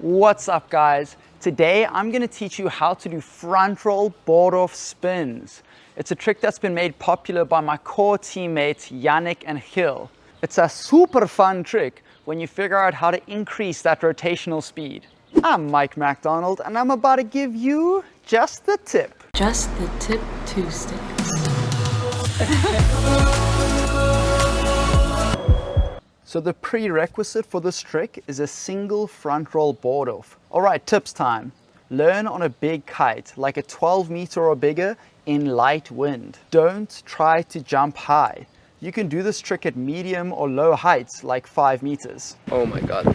What's up guys? Today I'm going to teach you how to do front roll board off spins. It's a trick that's been made popular by my core teammates Yannick and Gil. It's a super fun trick when you figure out how to increase that rotational speed. I'm Mike MacDonald and I'm about to give you just the tip. Just the tip Tuesdays. So the prerequisite for this trick is a single front roll board off. Alright, tips time. Learn on a big kite, like a 12 meter or bigger, in light wind. Don't try to jump high. You can do this trick at medium or low heights, like 5 meters. Oh my god.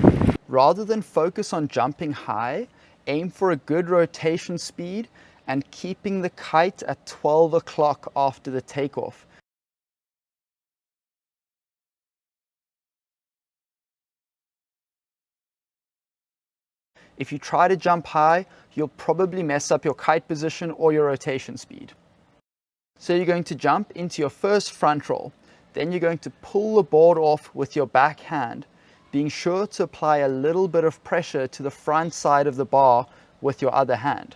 Rather than focus on jumping high, aim for a good rotation speed and keeping the kite at 12 o'clock after the takeoff. If you try to jump high, you'll probably mess up your kite position or your rotation speed. So you're going to jump into your first front roll. Then you're going to pull the board off with your back hand, being sure to apply a little bit of pressure to the front side of the bar with your other hand.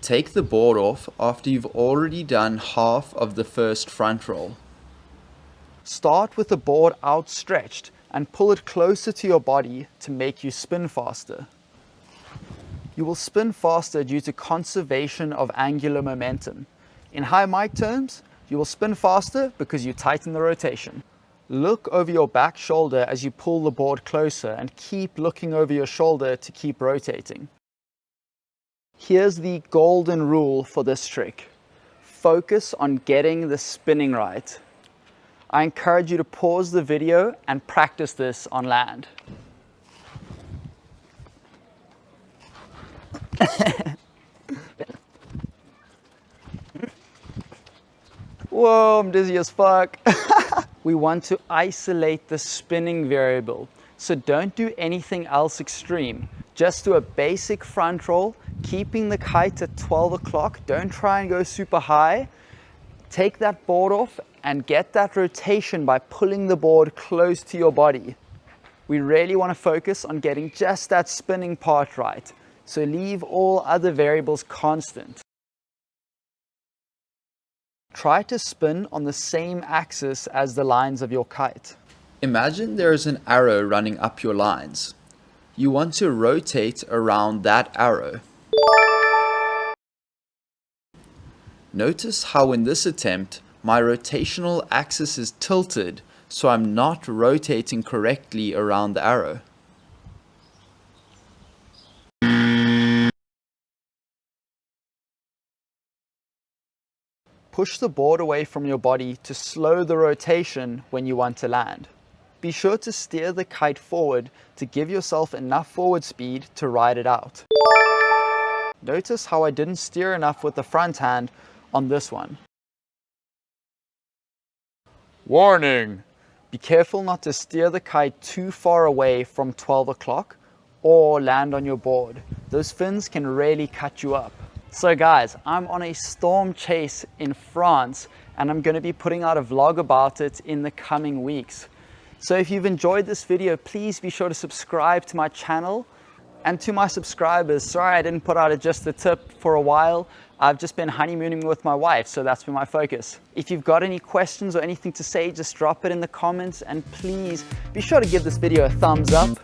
Take the board off after you've already done half of the first front roll. Start with the board outstretched and pull it closer to your body to make you spin faster. You will spin faster due to conservation of angular momentum. In high mic terms, you will spin faster because you tighten the rotation. Look over your back shoulder as you pull the board closer and keep looking over your shoulder to keep rotating. Here's the golden rule for this trick. Focus on getting the spinning right. I encourage you to pause the video and practice this on land. Whoa, I'm dizzy as fuck. We want to isolate the spinning variable, so don't do anything else extreme. Just do a basic front roll, keeping the kite at 12 o'clock. Don't try and go super high. Take that board off and get that rotation by pulling the board close to your body. We really want to focus on getting just that spinning part right, so leave all other variables constant. Try to spin on the same axis as the lines of your kite. Imagine there is an arrow running up your lines. You want to rotate around that arrow. Notice how in this attempt, my rotational axis is tilted, so I'm not rotating correctly around the arrow. Push the board away from your body to slow the rotation when you want to land. Be sure to steer the kite forward to give yourself enough forward speed to ride it out. Notice how I didn't steer enough with the front hand on this one. Warning! Be careful not to steer the kite too far away from 12 o'clock or land on your board. Those fins can really cut you up. So guys, I'm on a storm chase in France and I'm going to be putting out a vlog about it in the coming weeks. So if you've enjoyed this video, please be sure to subscribe to my channel. And to my subscribers, sorry I didn't put out just the tip for a while. I've just been honeymooning with my wife, so that's been my focus. If you've got any questions or anything to say, just drop it in the comments and please be sure to give this video a thumbs up.